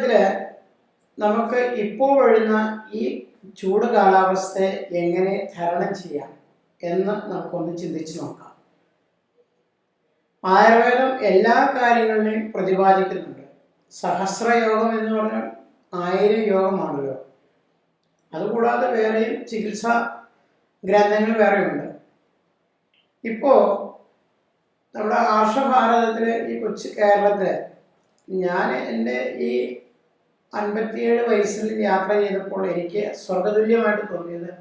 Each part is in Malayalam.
കേരളത്തിൽ നമുക്ക് ഇപ്പോൾ വരുന്ന ഈ ചൂട് കാലാവസ്ഥയെ എങ്ങനെ തരണം ചെയ്യാം എന്ന് നമുക്കൊന്ന് ചിന്തിച്ച് നോക്കാം. ആയുർവേദം എല്ലാ കാര്യങ്ങളിലെയും പ്രതിപാദിക്കുന്നുണ്ട്. സഹസ്രയോഗം എന്ന് പറഞ്ഞാൽ 1000 യോഗമാണല്ലോ. അതുകൂടാതെ വേറെയും ചികിത്സാ ഗ്രന്ഥങ്ങൾ വേറെയുണ്ട്. ഇപ്പോൾ നമ്മുടെ ആർഷഭാരതത്തിൽ ഈ കൊച്ചു കേരളത്തിൽ ഞാൻ എൻ്റെ ഈ 57 വയസ്സിൽ യാത്ര ചെയ്തപ്പോൾ എനിക്ക് സ്വർഗതുല്യമായിട്ട് തോന്നിയത്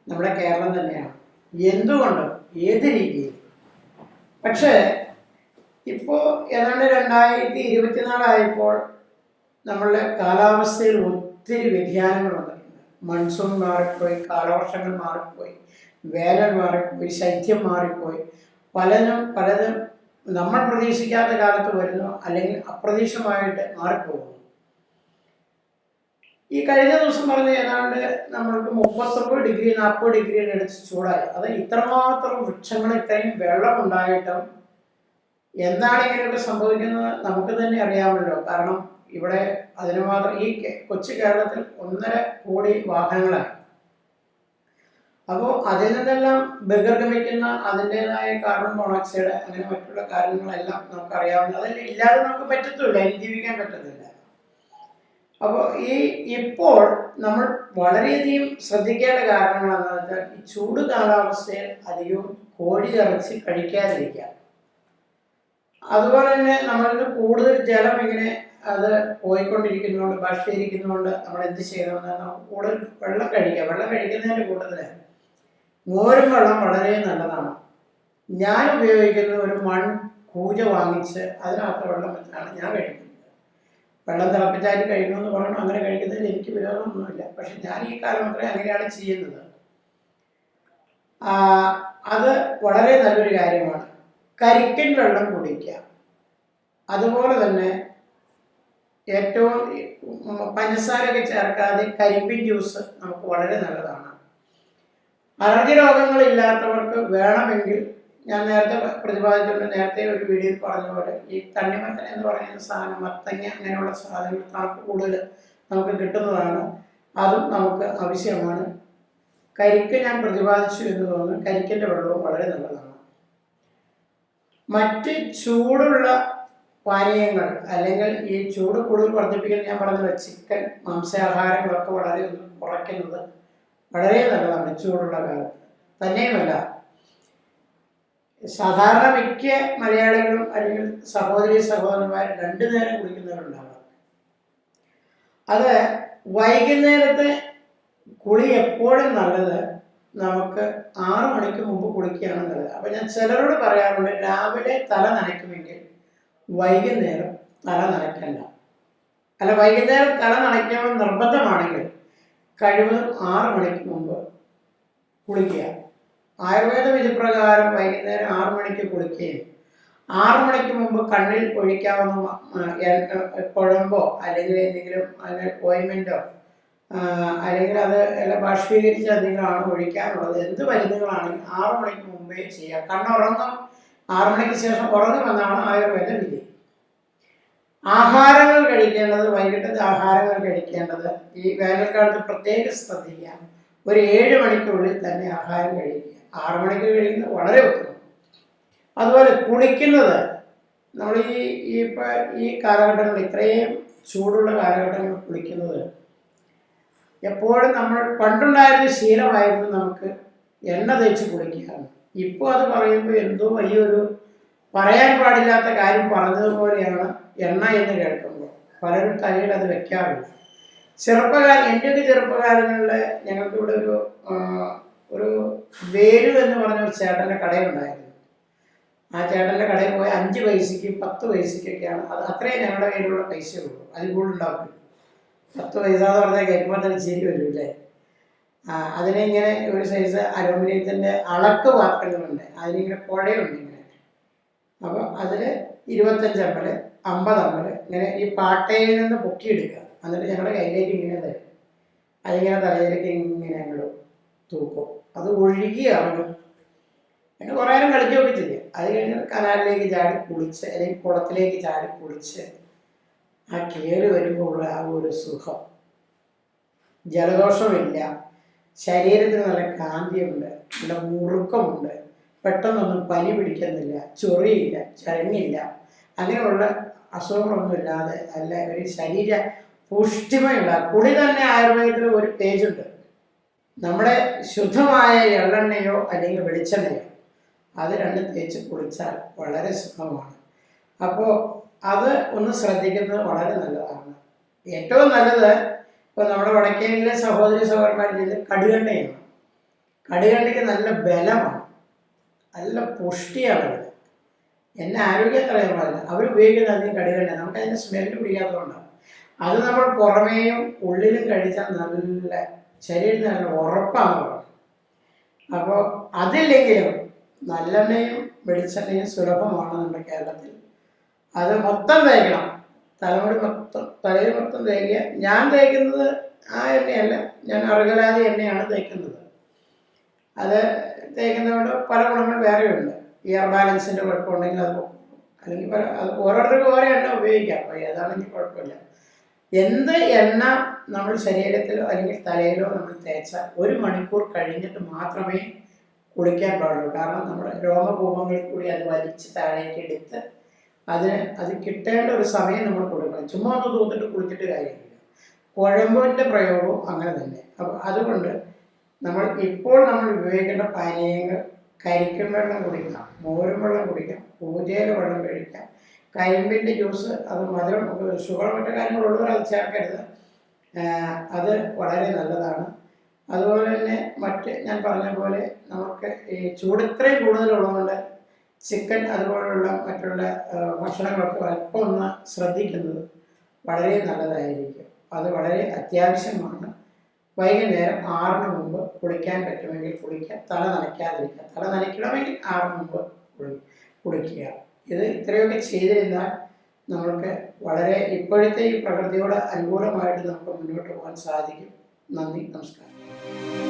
നമ്മുടെ കേരളം തന്നെയാണ്. എന്തുകൊണ്ട്, ഏത് രീതിയിൽ. പക്ഷേ ഇപ്പോൾ ഏതാണ്ട് 2024 ആയപ്പോൾ നമ്മളുടെ കാലാവസ്ഥയിൽ ഒത്തിരി വ്യതിയാനങ്ങൾ വന്നിട്ടുണ്ട്. മൺസൂൺ മാറിപ്പോയി, കാലവർഷങ്ങൾ മാറിപ്പോയി, വേനൽ മാറിപ്പോയി, ശൈത്യം മാറിപ്പോയി. പലതും നമ്മൾ പ്രതീക്ഷിക്കാത്ത കാലത്ത് വരുന്നു, അല്ലെങ്കിൽ അപ്രതീക്ഷിതമായിട്ട് മാറിപ്പോകുന്നു. ഈ കഴിഞ്ഞ ദിവസം പറഞ്ഞ ഏതാണ്ട് നമ്മൾക്ക് 39 ഡിഗ്രി 40 ഡിഗ്രിയുടെ അടുത്ത് ചൂടായി. അത് ഇത്രമാത്രം വൃക്ഷങ്ങൾ, ഇത്രയും വെള്ളം ഉണ്ടായിട്ടും എന്താണ് ഇങ്ങനെയൊക്കെ സംഭവിക്കുന്നത് നമുക്ക് തന്നെ അറിയാമല്ലോ. കാരണം ഇവിടെ അതിന് മാത്രം ഈ കൊച്ചു കേരളത്തിൽ 1.5 കോടി വാഹനങ്ങളാണ്. അപ്പോൾ അതിൽ നിന്നെല്ലാം ബഹിർഗമിക്കുന്ന അതിൻ്റെതായ കാർബൺ മോണോക്സൈഡ് അങ്ങനെ മറ്റുള്ള കാര്യങ്ങളെല്ലാം നമുക്കറിയാവുന്ന, അതെല്ലാം ഇല്ലാതെ നമുക്ക് പറ്റത്തില്ല, അതിന് ജീവിക്കാൻ പറ്റത്തില്ല. അപ്പോൾ ഇപ്പോൾ നമ്മൾ വളരെയധികം ശ്രദ്ധിക്കേണ്ട കാരണങ്ങൾ എന്താണെന്ന് വെച്ചാൽ, ഈ ചൂട് കാലാവസ്ഥയിൽ അധികവും കോഴി ഇറച്ചി കഴിക്കാതിരിക്കുക. അതുപോലെ തന്നെ നമ്മളിൽ കൂടുതൽ ജലം ഇങ്ങനെ അത് പോയിക്കൊണ്ടിരിക്കുന്നതുകൊണ്ട്, ബാഷ്പീകരിക്കുന്നതുകൊണ്ട് നമ്മൾ എന്ത് ചെയ്യണമെന്ന് നമുക്ക് കൂടുതൽ വെള്ളം കഴിക്കുക. വെള്ളം കഴിക്കുന്നതിൻ്റെ കൂട്ടത്തിൽ മോരും വെള്ളം വളരെ നല്ലതാണ്. ഞാൻ ഉപയോഗിക്കുന്ന ഒരു കൂജ വാങ്ങിച്ച് അതിനകത്ത് വെള്ളം വെച്ചാണ് ഞാൻ കഴിക്കുന്നത്. വെള്ളം തിളപ്പിച്ചാൽ കഴിക്കണമെന്ന് പറയണം, അങ്ങനെ കഴിക്കുന്നതിൽ എനിക്ക് വിരോധമൊന്നുമില്ല. പക്ഷെ ഞാൻ ഈ കാലം മാത്രമേ അങ്ങനെയാണ് ചെയ്യുന്നത്. അത് വളരെ നല്ലൊരു കാര്യമാണ്. കരിക്കൻ വെള്ളം കുടിക്കുക. അതുപോലെ തന്നെ ഏറ്റവും പഞ്ചസാരയൊക്കെ ചേർക്കാതെ കരിമ്പിൻ ജ്യൂസ് നമുക്ക് വളരെ നല്ലതാണ്. അലർജി രോഗങ്ങളില്ലാത്തവർക്ക് വേണമെങ്കിൽ, ഞാൻ നേരത്തെ പ്രതിപാദിച്ചിട്ടുണ്ട്, നേരത്തെ ഒരു വീഡിയോയിൽ പറഞ്ഞ പോലെ ഈ തണ്ണിമത്തൻ എന്ന് പറയുന്ന സാധനം, മത്തങ്ങ അങ്ങനെയുള്ള സാധനങ്ങൾ തണുപ്പ് കൂടുതൽ നമുക്ക് കിട്ടുന്നതാണ്. അതും നമുക്ക് ആവശ്യമാണ്. കരിക്ക് ഞാൻ പ്രതിപാദിച്ചു എന്ന് തോന്നുന്നു. കരിക്കിൻ്റെ വെള്ളവും വളരെ നല്ലതാണ്. മറ്റ് ചൂടുള്ള പാനീയങ്ങൾ, അല്ലെങ്കിൽ ഈ ചൂട് കൂടുതൽ വർദ്ധിപ്പിക്കാൻ ഞാൻ പറഞ്ഞത് ചിക്കൻ, മാംസാഹാരങ്ങളൊക്കെ വളരെ കുറയ്ക്കുന്നത് വളരെ നല്ലതാണ് ചൂടുള്ള കാലത്ത്. തന്നെയുമല്ല, സാധാരണ മിക്ക മലയാളികളും അല്ലെങ്കിൽ സഹോദരന്മാർ 2 നേരം കുളിക്കുന്നവരുണ്ടാകും. അത് വൈകുന്നേരത്തെ കുളി എപ്പോഴും നല്ലത് നമുക്ക് 6 മണിക്ക് മുമ്പ് കുളിക്കുകയാണ് നല്ലത്. അപ്പം ഞാൻ ചിലരോട് പറയാറുണ്ട്, രാവിലെ തല നനയ്ക്കുമെങ്കിൽ വൈകുന്നേരം തല നനയ്ക്കണ്ട. അല്ല, വൈകുന്നേരം തല നനയ്ക്കണമെന്ന് നിർബന്ധമാണെങ്കിൽ കഴിവതും 6 മണിക്ക് മുമ്പ് കുളിക്കുക. ആയുർവേദ വിധിപ്രകാരം വൈകുന്നേരം 6 മണിക്ക് കുളിക്കുകയും 6 മണിക്ക് മുമ്പ് കണ്ണിൽ ഒഴിക്കാവുന്ന കുഴമ്പോ അല്ലെങ്കിൽ എന്തെങ്കിലും ഓയിൻമെൻറ്റോ അല്ലെങ്കിൽ അത് എല്ലാം ബാഷ്പീകരിച്ച് എന്തെങ്കിലുമാണ് ഒഴിക്കാനുള്ളത്, എന്ത് മരുന്നുകളാണെങ്കിൽ 6 മണിക്ക് മുമ്പേ ചെയ്യുക. കണ്ണുറങ്ങും, 6 മണിക്ക് ശേഷം ഉറങ്ങുമെന്നാണ് ആയുർവേദ വിധി. ആഹാരങ്ങൾ കഴിക്കേണ്ടത്, വൈകിട്ടത്തെ ആഹാരങ്ങൾ കഴിക്കേണ്ടത് ഈ വേനൽക്കാലത്ത് പ്രത്യേകം ശ്രദ്ധിക്കുക. ഒരു 7 മണിക്കുള്ളിൽ തന്നെ ആഹാരം കഴിക്കുക. 6 മണിക്ക് കഴിക്കുന്നത് വളരെ ഉത്തമം. അതുപോലെ കുളിക്കുന്നത്, നമ്മൾ ഈ കാലഘട്ടങ്ങളിൽ, ഇത്രയും ചൂടുള്ള കാലഘട്ടങ്ങളിൽ കുളിക്കുന്നത് എപ്പോഴും നമ്മൾ പണ്ടുണ്ടായിരുന്ന ശീലമായിരുന്നു നമുക്ക് എണ്ണ തേച്ച് കുളിക്കുകയാണ്. ഇപ്പോൾ അത് പറയുമ്പോൾ എന്തോ വലിയൊരു പറയാൻ പാടില്ലാത്ത കാര്യം പറഞ്ഞതുപോലെയാണ് എണ്ണ എന്ന് കേൾക്കുമ്പോൾ. പലരും തലയിൽ അത് വെക്കാറില്ല. എൻ്റെയൊക്കെ ചെറുപ്പകാലങ്ങളിൽ ഞങ്ങൾക്കിവിടെ ഒരു വേലു എന്ന് പറഞ്ഞ ഒരു ചേട്ടൻ്റെ കടയുണ്ടായിരുന്നു. ആ ചേട്ടൻ്റെ കടയിൽ പോയി 5 പൈസയ്ക്ക് 10 പൈസയ്ക്കൊക്കെയാണ് അത്. അത്രയും ഞങ്ങളുടെ കയ്യിലുള്ള പൈസയുള്ളൂ, അതിൽ കൂടുതൽ ഉണ്ടാവില്ല. 10 പൈസ എന്ന് പറഞ്ഞാൽ കേൾക്കുമ്പോൾ തന്നെ ചിരി വരും അല്ലേ. അതിനിങ്ങനെ ഒരു സൈസ് അലൂമിനിയത്തിൻ്റെ അളക്ക് പാത്രങ്ങളുണ്ട്, അതിനിങ്ങനെ കുഴയുണ്ട് ഇങ്ങനെ. അപ്പോൾ അതിൽ 25 ml 50 ml ഇങ്ങനെ ഈ പാട്ടയിൽ നിന്ന് പൊക്കിയെടുക്കുക. എന്നിട്ട് ഞങ്ങളുടെ കയ്യിലേക്ക് ഇങ്ങനെ തരും. അതിങ്ങനെ തലയിലേക്ക് ഇങ്ങനെ ഞങ്ങൾ തൂക്കും. അത് ഒഴുകിയാകും. അങ്ങനെ കുറേ നേരം കളിക്കുകയൊക്കെ ചെയ്യും. അത് കഴിഞ്ഞ് കനാലിലേക്ക് ചാടി കുളിച്ച്, അല്ലെങ്കിൽ കുളത്തിലേക്ക് ചാടി കുളിച്ച് ആ കയറി വരുമ്പോൾ ആ ഒരു സുഖം, ജലദോഷമില്ല, ശരീരത്തിന് നല്ല കാന്തിയുണ്ട്, നല്ല മുറുക്കമുണ്ട്, പെട്ടെന്നൊന്നും പനി പിടിക്കുന്നില്ല, ചൊറിയില്ല, ചരങ്ങില്ല, അങ്ങനെയുള്ള അസുഖങ്ങളൊന്നുമില്ലാതെ നല്ല ഒരു ശരീര പുഷ്ടിമയുള്ള കുളി തന്നെ ആയുർവേദത്തിൽ ഒരു പേജുണ്ട്. നമ്മുടെ ശുദ്ധമായ എള്ളെണ്ണയോ അല്ലെങ്കിൽ വെളിച്ചെണ്ണയോ അത് രണ്ടും തേച്ച് കുളിച്ചാൽ വളരെ സുഖമാണ്. അപ്പോൾ അത് ഒന്ന് ശ്രദ്ധിക്കുന്നത് വളരെ നല്ലതാണ്. ഏറ്റവും നല്ലത് ഇപ്പോൾ നമ്മുടെ വടക്കേനിലെ സഹോദരി സഹോദരന്മാരിൽ നിന്ന് കടുകെണ്ണയാണ്. കടുകെണ്ണയ്ക്ക് നല്ല ബലമാണ്, നല്ല പുഷ്ടിയാണ്. എന്നെ ആരോഗ്യം അറിയാൻ അവർ ഉപയോഗിക്കുന്നത് അധികം കടുകെണ്ണ, നമുക്ക് അതിൻ്റെ സ്മെല്ല് പിടിക്കാത്തതുകൊണ്ടാണ്. അത് നമ്മൾ പുറമേയും ഉള്ളിലും കഴിച്ചാൽ നല്ല ശരീരത്തിന് നല്ല ഉറപ്പാണ് പറയുന്നത്. അപ്പോൾ അതില്ലെങ്കിലും നല്ലെണ്ണയും വെളിച്ചെണ്ണയും സുലഭമാണ് നമ്മുടെ കേരളത്തിൽ. അത് മൊത്തം തേക്കണം, തലമുടി മൊത്തം, തലയിൽ മൊത്തം തേക്കുക. ഞാൻ തേക്കുന്നത് ആ എണ്ണയല്ല, ഞാൻ അറുകലാതി എണ്ണയാണ് തേക്കുന്നത്. അത് തേക്കുന്നതുകൊണ്ട് പല ഗുണങ്ങൾ വേറെയുണ്ട്. ഇയർ ബാലൻസിൻ്റെ കുഴപ്പമുണ്ടെങ്കിൽ അത് അല്ലെങ്കിൽ പല അത് ഓരോരുത്തർക്കും ഓരോ എണ്ണ ഉപയോഗിക്കാം. അപ്പോൾ ഏതാണെങ്കിൽ കുഴപ്പമില്ല. എന്ത് എണ്ണ നമ്മൾ ശരീരത്തിലോ അല്ലെങ്കിൽ തലയിലോ നമ്മൾ തേച്ചാൽ 1 മണിക്കൂർ കഴിഞ്ഞിട്ട് മാത്രമേ കുളിക്കാൻ പാടുള്ളൂ. കാരണം നമ്മുടെ രോമകൂപങ്ങളിൽ കൂടി അത് വലിച്ച് താഴേക്ക് എടുത്ത് അത് കിട്ടേണ്ട ഒരു സമയം നമ്മൾ കൊടുക്കണം. ചുമ്മാ ഒന്ന് തൂത്തിട്ട് കുളിച്ചിട്ട് കാര്യമില്ല. കുഴമ്പിൻ്റെ പ്രയോഗവും അങ്ങനെ തന്നെ. അപ്പോൾ അതുകൊണ്ട് ഇപ്പോൾ നമ്മൾ ഉപയോഗിക്കേണ്ട പാനീയങ്ങൾ: കരിക്കും വെള്ളം കുടിക്കാം, മോരും വെള്ളം കുടിക്കാം, പൂജയില വെള്ളം കഴിക്കാം, കരിമ്പിൻ്റെ ജ്യൂസ്, അത് മധുരം ഷുഗർ മറ്റു കാര്യങ്ങളുള്ളവർ അത് ചേർക്കരുത്, അത് വളരെ നല്ലതാണ്. അതുപോലെ തന്നെ ഞാൻ പറഞ്ഞ പോലെ നമുക്ക് ഈ ചൂട് ഇത്രയും കൂടുതലുള്ളതുകൊണ്ട് ചിക്കൻ അതുപോലുള്ള മറ്റുള്ള ഭക്ഷണങ്ങളൊക്കെ അല്പം ഒന്ന് ശ്രദ്ധിക്കുന്നത് വളരെ നല്ലതായിരിക്കും. അത് വളരെ അത്യാവശ്യമാണ്. വൈകുന്നേരം 6-ന് മുമ്പ് കുളിക്കാൻ പറ്റുമെങ്കിൽ കുളിക്കുക, തല നനയ്ക്കാതിരിക്കുക. തല നനയ്ക്കണമെങ്കിൽ 6-ന് മുമ്പ് കുളിക്കുക. ഇത്രയൊക്കെ ചെയ്തിരുന്നാൽ നമ്മൾക്ക് വളരെ ഇപ്പോഴത്തെ ഈ പ്രകൃതിയോട് അനുകൂലമായിട്ട് നമുക്ക് മുന്നോട്ട് പോകാൻ സാധിക്കും. നന്ദി, നമസ്കാരം.